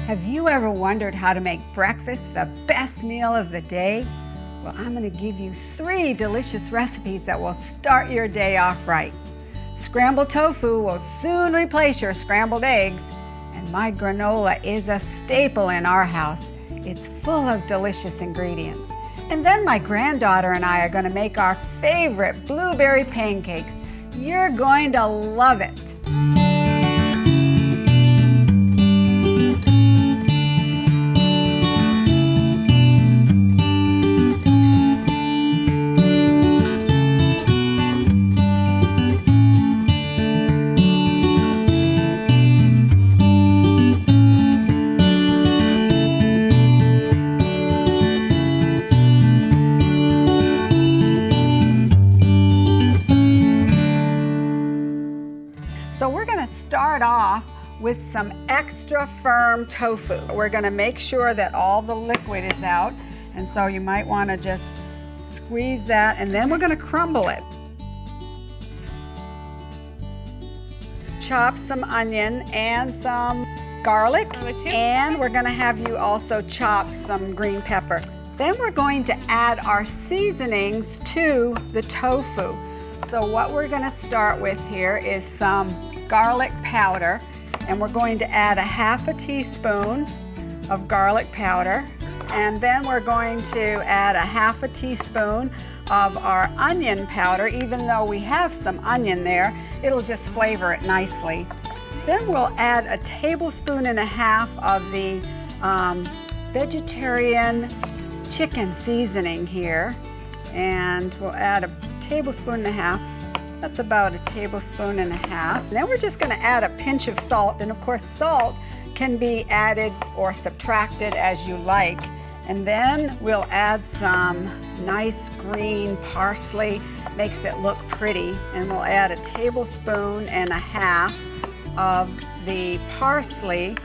Have you ever wondered how to make breakfast the best meal of the day? Well, I'm going to give you 3 delicious recipes that will start your day off right. Scrambled tofu will soon replace your scrambled eggs, and my granola is a staple in our house. It's full of delicious ingredients. And then my granddaughter and I are going to make our favorite blueberry pancakes. You're going to love it. So we're going to start off with some extra firm tofu. We're going to make sure that all the liquid is out, and so you might want to just squeeze that, and then we're going to crumble it. Chop some onion and some garlic, and we're going to have you also chop some green pepper. Then we're going to add our seasonings to the tofu. So what we're going to start with here is some garlic powder, and we're going to add 1/2 teaspoon of garlic powder, and then we're going to add 1/2 teaspoon of our onion powder. Even though we have some onion there, it'll just flavor it nicely. Then we'll add 1.5 tablespoons of the vegetarian chicken seasoning here, and we'll add 1.5 tablespoons. That's about 1.5 tablespoons. And then we're just going to add a pinch of salt, and of course salt can be added or subtracted as you like. And then we'll add some nice green parsley, makes it look pretty, and we'll add 1.5 tablespoons of the parsley.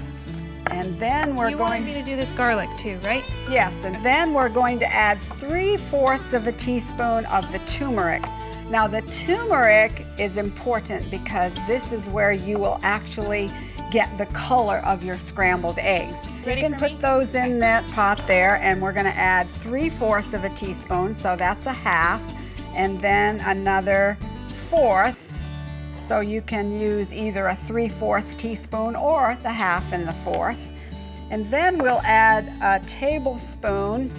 And then we're going... You wanted me to do this garlic too, right? Yes, and then we're going to add 3/4 teaspoon of the turmeric. Now the turmeric is important because this is where you will actually get the color of your scrambled eggs. You can put those in that pot there, and we're going to add 3/4 teaspoon, so that's 1/2, and then another 1/4. So you can use either a 3/4 teaspoon or the 1/2 and the 1/4. And then we'll add 1.5 tablespoons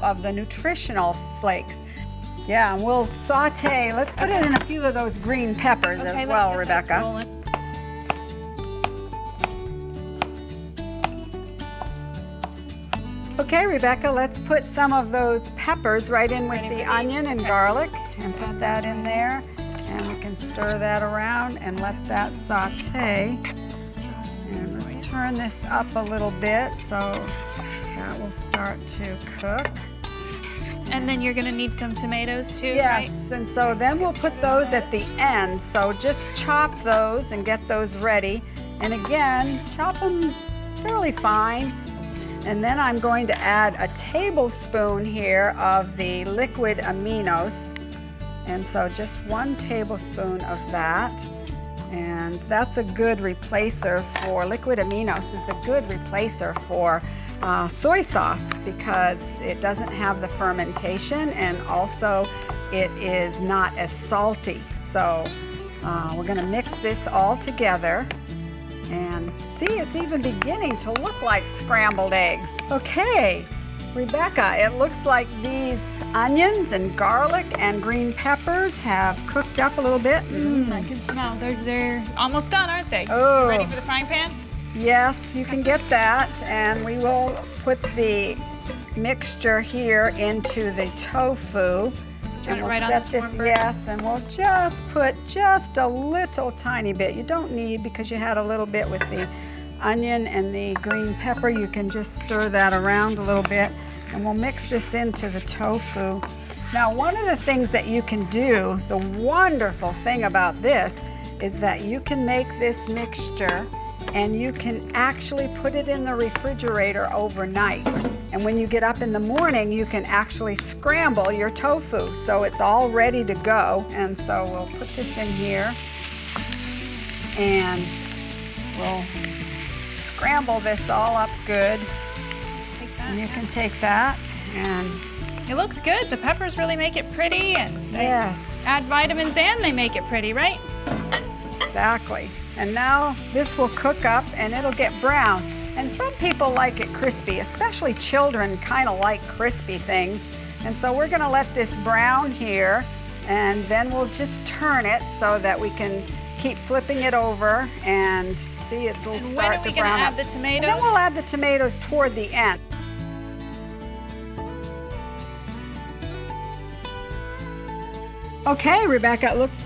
of the nutritional flakes. Yeah, and we'll saute. Let's put it in a few of those green peppers as well, Rebecca. Okay, Rebecca, let's put some of those peppers right in with the onion and garlic, and put that in there. And we can stir that around and let that saute. And let's turn this up a little bit so that will start to cook. And then you're going to need some tomatoes too, yes, right? And so then we'll put those at the end. So just chop those and get those ready. And again, chop them fairly fine. And then I'm going to add 1 tablespoon here of the liquid aminos. And so just 1 tablespoon of that. And that's a good replacer for liquid aminos, is a good replacer for soy sauce because it doesn't have the fermentation, and also it is not as salty. So we're going to mix this all together, and see, it's even beginning to look like scrambled eggs. Okay, Rebecca, it looks like these onions and garlic and green peppers have cooked up a little bit. I can smell. They're almost done, aren't they? Oh. Ready for the frying pan? Yes, you can get that, and we will put the mixture here into the tofu. And we'll set this, yes, and we'll just put just a little tiny bit. You don't need, because you had a little bit with the onion and the green pepper. You can just stir that around a little bit, and we'll mix this into the tofu. Now, one of the things that you can do, the wonderful thing about this, is that you can make this mixture and you can actually put it in the refrigerator overnight. And when you get up in the morning, you can actually scramble your tofu. So it's all ready to go. And so we'll put this in here and we'll scramble this all up good. Take that. And you can take that and It looks good. The peppers really make it pretty, and they yes, add vitamins and they make it pretty, right? exactly. And now this will cook up and it'll get brown. And some people like it crispy, especially children kind of like crispy things. And so we're gonna let this brown here, and then we'll just turn it so that we can keep flipping it over and see it'll And when start are we to gonna brown add up. the tomatoes? And then we'll add the tomatoes toward the end. Okay, Rebecca, it looks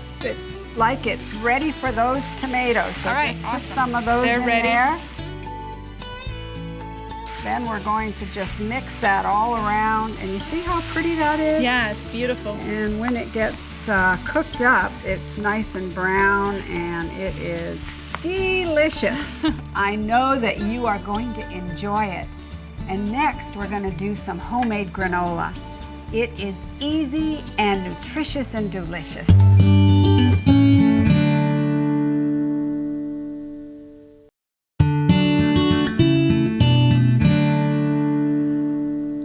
like it's ready for those tomatoes. So All right, just awesome. put some of those They're in ready. there. Then we're going to just mix that all around, and you see how pretty that is? Yeah, it's beautiful. And when it gets cooked up, it's nice and brown, and it is delicious. I know that you are going to enjoy it. And next, we're going to do some homemade granola. It is easy and nutritious and delicious.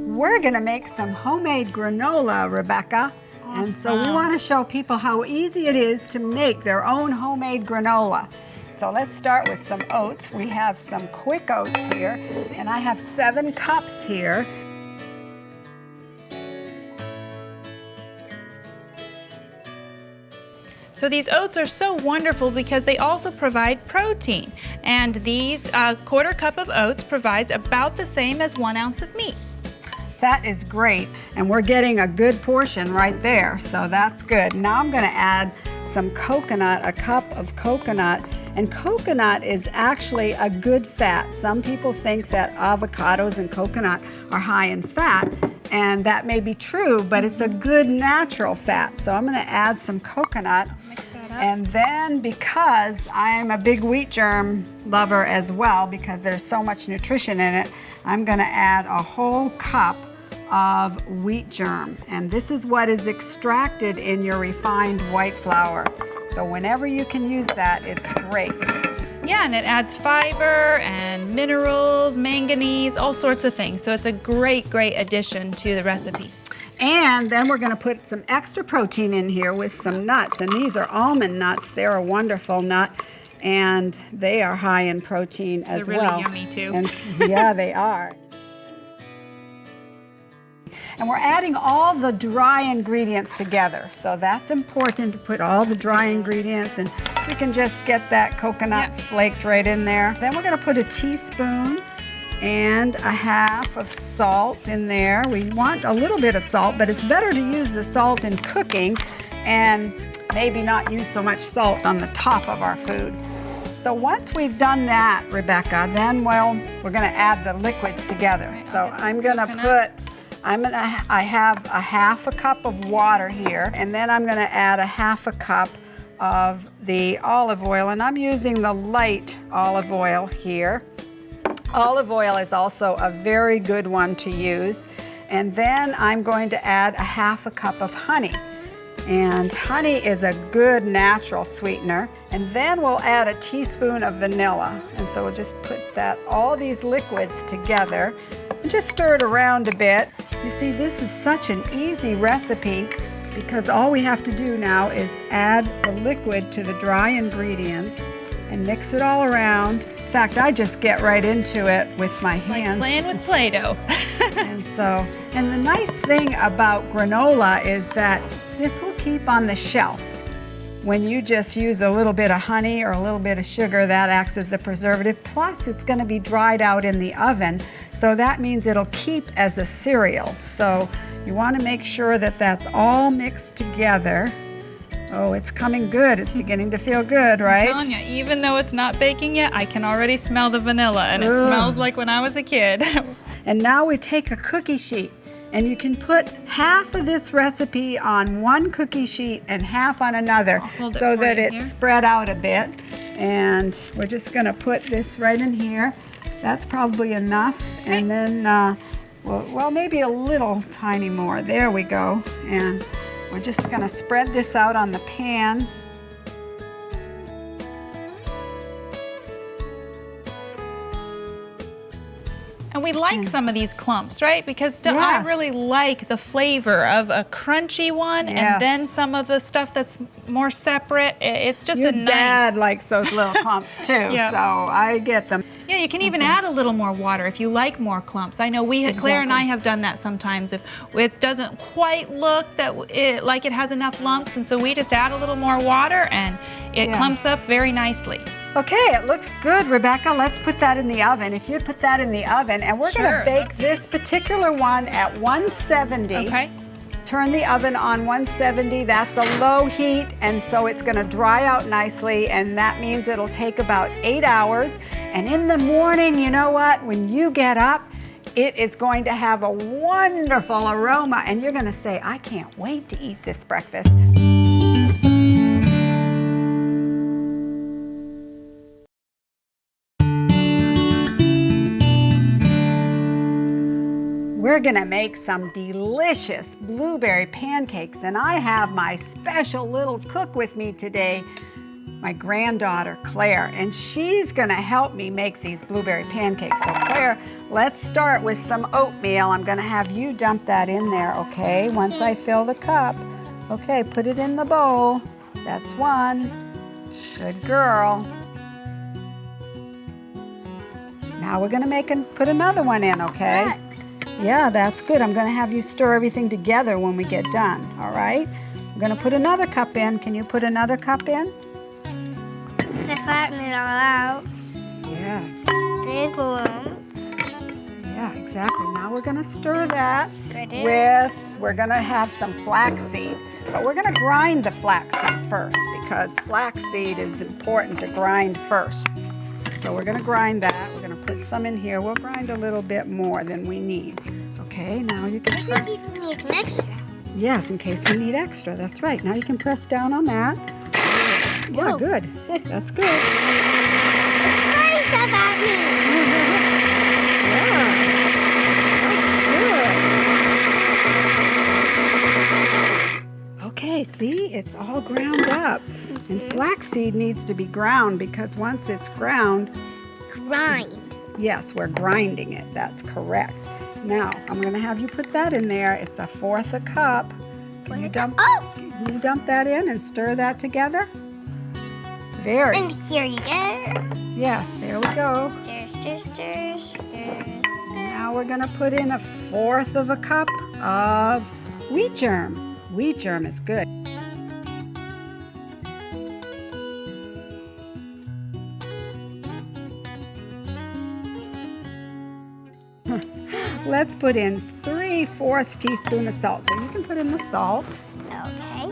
We're gonna make some homemade granola, Rebecca. And so we Awesome. want to show people how easy it is to make their own homemade granola. So let's start with some oats. We have some quick oats here, and I have 7 cups here. So these oats are so wonderful because they also provide protein. And these quarter cup of oats provides about the same as 1 ounce of meat. That is great, and we're getting a good portion right there, so that's good. Now I'm gonna add some coconut, a cup of coconut, and coconut is actually a good fat. Some people think that avocados and coconut are high in fat, and that may be true, but it's a good natural fat. So I'm gonna add some coconut. Mix that up. And then, because I'm a big wheat germ lover as well, because there's so much nutrition in it, I'm gonna add a whole cup of wheat germ. And this is what is extracted in your refined white flour. So whenever you can use that, it's great. Yeah, and it adds fiber and minerals, manganese, all sorts of things. So it's a great, great addition to the recipe. And then we're gonna put some extra protein in here with some nuts. And these are almond nuts. They're a wonderful nut. And they are high in protein as They're really well. yummy, too. And yeah, they are. And we're adding all the dry ingredients together. So that's important to put all the dry ingredients, and we can just get that coconut Yep. flaked right in there. Then we're gonna put a teaspoon and a half of salt in there. We want a little bit of salt, but it's better to use the salt in cooking and maybe not use so much salt on the top of our food. So once we've done that, Rebecca, then we're gonna add the liquids together. So get this I'm gonna coconut. I have a half a cup of water here, and then I'm gonna add a half a cup of the olive oil, and I'm using the light olive oil here. Olive oil is also a very good one to use. And then I'm going to add a half a cup of honey. And honey is a good natural sweetener. And then we'll add a teaspoon of vanilla. And so we'll just put all these liquids together and just stir it around a bit. You see, this is such an easy recipe because all we have to do now is add the liquid to the dry ingredients and mix it all around. In fact, I just get right into it with my hands. Playing with Play-Doh. And the nice thing about granola is that this will keep on the shelf. When you just use a little bit of honey or a little bit of sugar, that acts as a preservative. Plus, it's going to be dried out in the oven, so that means it'll keep as a cereal. So you want to make sure that that's all mixed together. Oh, it's coming good. It's beginning to feel good, right? I'm telling you, even though it's not baking yet, I can already smell the vanilla, and it Ugh. smells like when I was a kid. And now we take a cookie sheet, and you can put half of this recipe on one cookie sheet and half on another hold it so for that you it's here. spread out a bit. And we're just gonna put this right in here. That's probably enough. And then, well, maybe a little tiny more. There we go. And we're just gonna spread this out on the pan. And we like some of these clumps, right? Because I Yes. really like the flavor of a crunchy one Yes. and then some of the stuff that's more separate. It's just Your a nice. dad likes those little clumps too, Yeah. so I get them. Yeah, you can even add a little more water if you like more clumps. I know Claire and I have done that sometimes if it doesn't quite look like it has enough lumps, and so we just add a little more water and it clumps up very nicely. Okay, it looks good, Rebecca. Let's put that in the oven. If you'd put that in the oven, and we're Sure. gonna bake this particular one at 170. Okay. Turn the oven on 170, that's a low heat, and so it's gonna dry out nicely, and that means it'll take about 8 hours. And in the morning, you know what? When you get up, it is going to have a wonderful aroma, and you're gonna say, I can't wait to eat this breakfast. We're gonna make some delicious blueberry pancakes, and I have my special little cook with me today, my granddaughter Claire, and she's gonna help me make these blueberry pancakes. So Claire, let's start with some oatmeal. I'm gonna have you dump that in there, okay? Once I fill the cup. Okay, put it in the bowl. That's one. Good girl. Now we're gonna put another one in, okay? Look. Yeah, that's good. I'm going to have you stir everything together when we get done, all right? I'm going to put another cup in. Can you put another cup in? To flatten it all out. Yes. Big one. Yeah, exactly. Now we're going to stir that Stir it. we're going to have some flaxseed. But we're going to grind the flaxseed first because flaxseed is important to grind first. So we're going to grind that. We're going to put some in here. We'll grind a little bit more than we need. Okay, now you can press. We need some extra. Yes, in case we need extra. That's right. Now you can press down on that. Yeah, Whoa. good. That's good. Sorry about me. Good. Okay, see, it's all ground up. And flaxseed needs to be ground because once it's ground, Grind. yes, we're grinding it. That's correct. Now, I'm going to have you put that in there. It's 1/4 a cup. Can you dump that in and stir that together? Very. And here you go. Yes, there we go. Stir, stir, stir, stir, stir. Now we're going to put in 1/4 a cup of wheat germ. Wheat germ is good. Let's put in 3/4 teaspoon of salt. So you can put in the salt, Okay.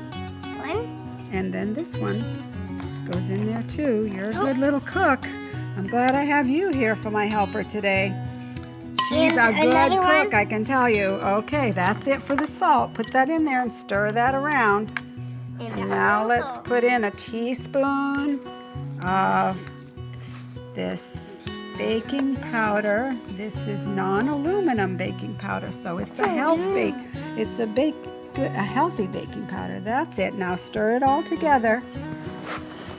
One. and then this one goes in there too. You're a good little cook. I'm glad I have you here for my helper today. She's And a good another cook, one? I can tell you. Okay, that's it for the salt. Put that in there and stir that around. And now let's put in a teaspoon of this baking powder. This is non-aluminum baking powder, so it's a healthy baking powder. That's it. Now stir it all together.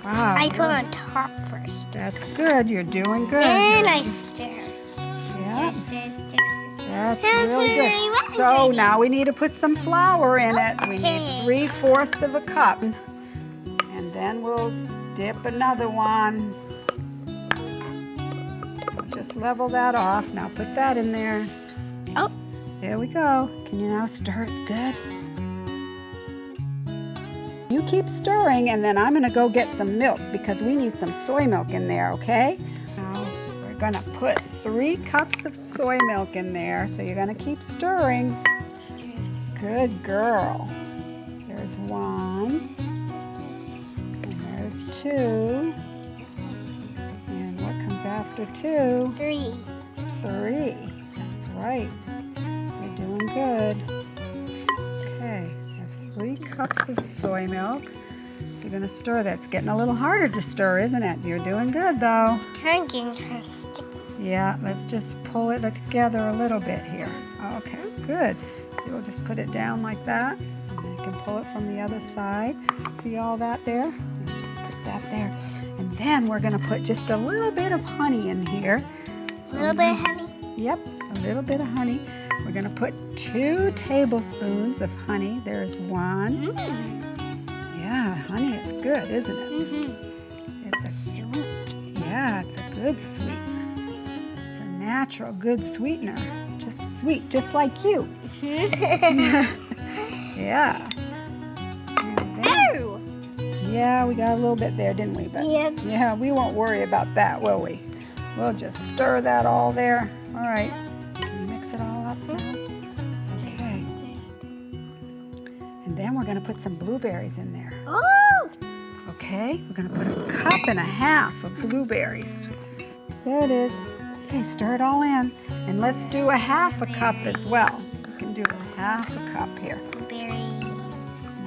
Wow. I put on top first. That's good. You're doing good. Then I stir. Yeah. Stir, stir. That's That's really very good. well So ingredients. now we need to put some flour in it. We Okay. need 3/4 of a cup. And then we'll dip another one. We'll just level that off. Now put that in there. Oh. There we go. Can you now stir it good? You keep stirring, and then I'm going to go get some milk because we need some soy milk in there, okay? Now we're going to put 3 cups of soy milk in there. So you're going to keep stirring. Good girl. There's 1. And there's 2. And what comes after 2? 3. 3. That's right. You're doing good. Okay, I have 3 cups of soy milk. So you're going to stir that. It's getting a little harder to stir, isn't it? You're doing good, though. Kind of getting kind of sticky. Yeah, let's just pull it together a little bit here. Okay, good. So we'll just put it down like that. And then you can pull it from the other side. See all that there? Put that there. And then we're going to put just a little bit of honey in here. A little bit of honey. Yep, a little bit of honey. We're gonna put 2 tablespoons of honey. There's 1. Yeah, honey, it's good, isn't it? It's a Sweet. Yeah, it's a good sweetener. It's a natural good sweetener. Just sweet, just like you. Yeah. And then- Oh! yeah, we got a little bit there, didn't we? But Yep. yeah, we won't worry about that, will we? We'll just stir that all there. All right. Can you mix it all up now? Okay. And then we're going to put some blueberries in there. Oh! Okay, we're gonna put 1.5 cups of blueberries. There it is. Okay, stir it all in. And let's do 1/2 cup as well. We can do 1/2 cup here. Berries.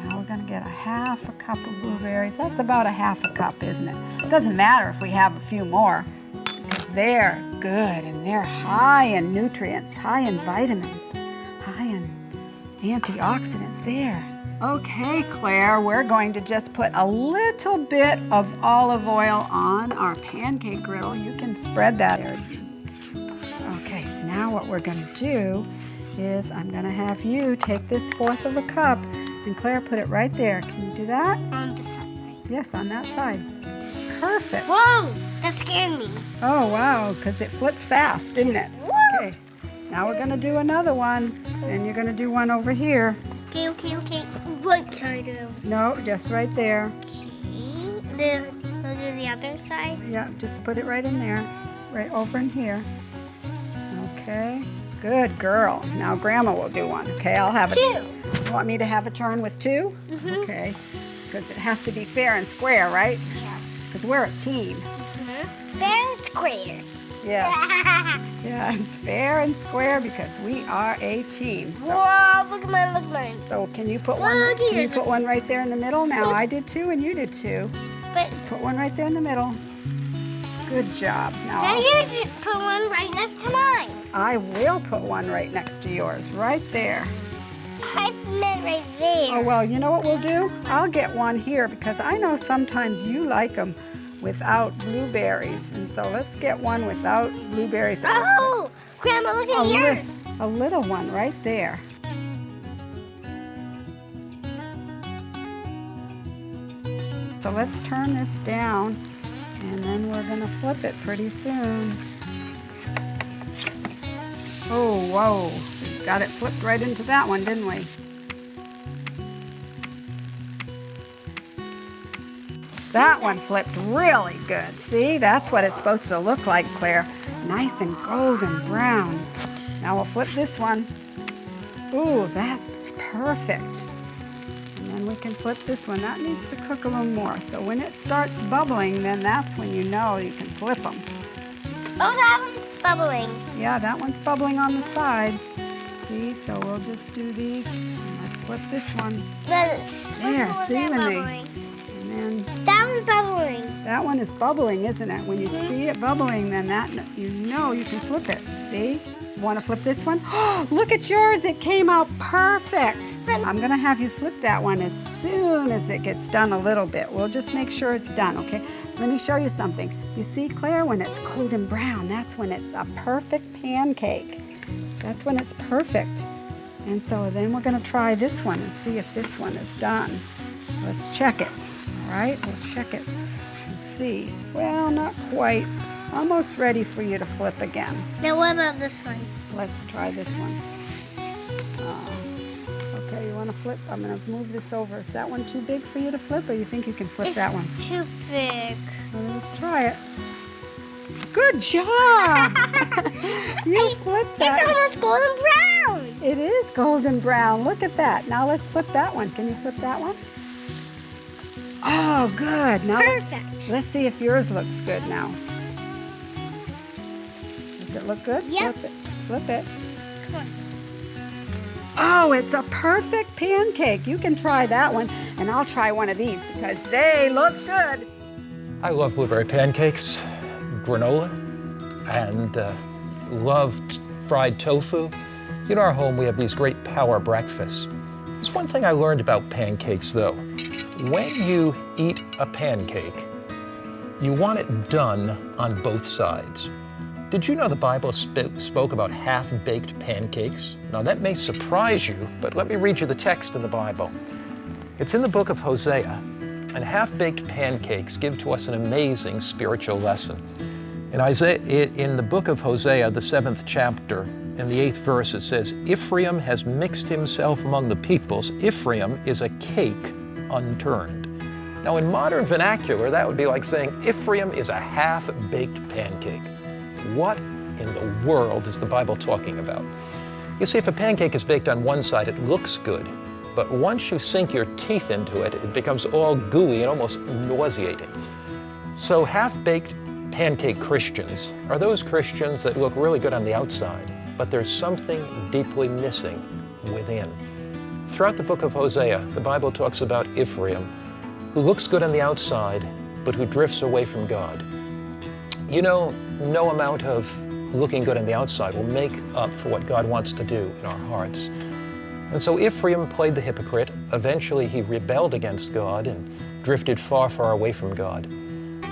Now we're gonna get 1/2 cup of blueberries. That's about 1/2 cup, isn't it? Doesn't matter if we have a few more because they're good and they're high in nutrients, high in vitamins, high in antioxidants there. Okay, Claire, we're going to just put a little bit of olive oil on our pancake griddle. You can spread that there. Okay, now what we're going to do is I'm going to have you take this 1/4 cup and Claire put it right there. Can you do that? On the side, right? Yes, on that side. Perfect. Whoa! That scared me. Oh, wow, because it flipped fast, didn't it? Okay, now we're going to do another one, and you're going to do one over here. Okay. What kind of? No, just right there. Okay. Then go to the other side. Yeah, just put it right in there, right over in here. Okay, good girl. Now Grandma will do one. Okay, I'll have it. 2. You want me to have a turn with 2? Okay, because it has to be fair and square, right? Yeah. Because we're a team. Fair and square. Yes. Yeah, it's fair and square because we are a team. So, Whoa! Look at mine. so can you put one? Look Can here. you put one right there in the middle? Now I did 2 and you did 2. But Put one right there in the middle. Good job. now Now you just put one right next to mine. I will put one right next to yours, right there. I meant right there. Oh, well, you know what we'll do? I'll get one here because I know sometimes you like them without blueberries. And so let's get one without blueberries. Oh, Grandma, look at yours. A little one right there. So let's turn this down and then we're gonna flip it pretty soon. Oh, whoa. We got it flipped right into that one, didn't we? That one flipped really good. See, that's what it's supposed to look like, Claire. Nice and golden brown. Now we'll flip this one. Ooh, that's perfect. And then we can flip this one. That needs to cook a little more. So when it starts bubbling, then that's when you know you can flip them. Oh, that one's bubbling. Yeah, that one's bubbling on the side. See, so we'll just do these. And let's flip this one. That's There, see when they, bubbling. and then That one's bubbling. that one is bubbling, isn't it? When you see it bubbling, then that you know you can flip it. See? Want to flip this one? Oh, look at yours. It came out perfect. I'm going to have you flip that one as soon as it gets done a little bit. We'll just make sure it's done, okay? Let me show you something. You see, Claire, when it's golden brown, that's when it's a perfect pancake. That's when it's perfect. And so then we're going to try this one and see if this one is done. Let's check it. All right, we'll check it and see. Well, not quite. Almost ready for you to flip again. Now what about this one? Let's try this one. Okay, you want to flip? I'm going to move this over. Is that one too big for you to flip, or you think you can flip It's that one? too big. Well, let's try it. Good job! You flipped It's that. almost golden brown. It is golden brown. Look at that. Now let's flip that one. Can you flip that one? Oh, good. Now Perfect. let's see if yours looks good now. Does it look good? Yep. Flip it. Flip it. Come on. Oh, it's a perfect pancake. You can try that one, and I'll try one of these because they look good. I love blueberry pancakes, granola, and love fried tofu. In our home, we have these great power breakfasts. There's one thing I learned about pancakes, though. When you eat a pancake, you want it done on both sides. Did you know the Bible spoke about half-baked pancakes? Now that may surprise you, but let me read you the text in the Bible. It's in the book of Hosea, and half-baked pancakes give to us an amazing spiritual lesson. In the book of Hosea, the 7th chapter, in the 8th verse, it says, Ephraim has mixed himself among the peoples. Ephraim is a cake unturned. Now in modern vernacular, that would be like saying Ephraim is a half-baked pancake. What in the world is the Bible talking about? You see, if a pancake is baked on one side, it looks good. But once you sink your teeth into it, it becomes all gooey and almost nauseating. So half-baked pancake Christians are those Christians that look really good on the outside, but there's something deeply missing within. Throughout the book of Hosea, the Bible talks about Ephraim, who looks good on the outside, but who drifts away from God. You know, no amount of looking good on the outside will make up for what God wants to do in our hearts. And so Ephraim played the hypocrite. Eventually he rebelled against God and drifted far, far away from God.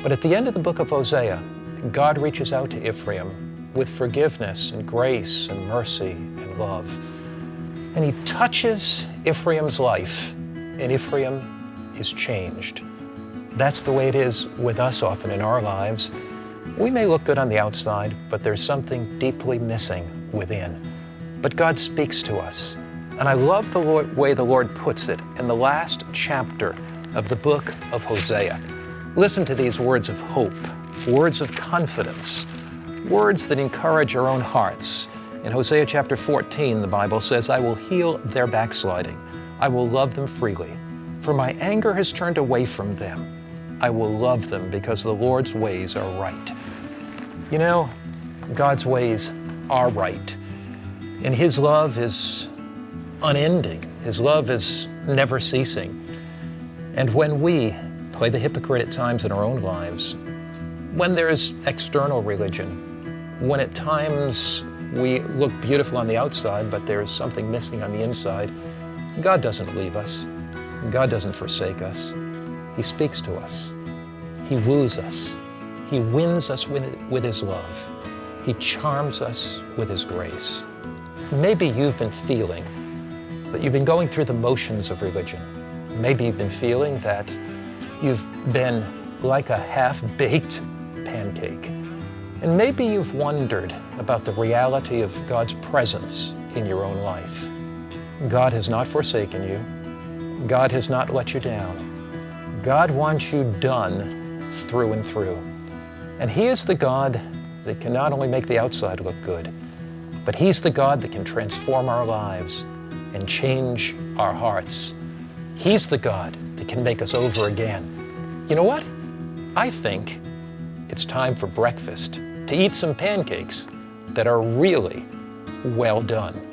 But at the end of the book of Hosea, God reaches out to Ephraim with forgiveness and grace and mercy and love. And he touches Ephraim's life, and Ephraim is changed. That's the way it is with us often in our lives. We may look good on the outside, but there's something deeply missing within. But God speaks to us. And I love the way the Lord puts it in the last chapter of the book of Hosea. Listen to these words of hope, words of confidence, words that encourage our own hearts. In Hosea chapter 14, the Bible says, I will heal their backsliding. I will love them freely. For my anger has turned away from them. I will love them because the Lord's ways are right. You know, God's ways are right. And His love is unending. His love is never ceasing. And when we play the hypocrite at times in our own lives, when there's external religion, when at times we look beautiful on the outside, but there's something missing on the inside, God doesn't leave us. God doesn't forsake us. He speaks to us. He woos us. He wins us with His love. He charms us with His grace. Maybe you've been feeling that you've been going through the motions of religion. Maybe you've been feeling that you've been like a half-baked pancake. And maybe you've wondered about the reality of God's presence in your own life. God has not forsaken you. God has not let you down. God wants you done through and through. And He is the God that can not only make the outside look good, but He's the God that can transform our lives and change our hearts. He's the God that can make us over again. You know what? I think it's time for breakfast, to eat some pancakes that are really well done.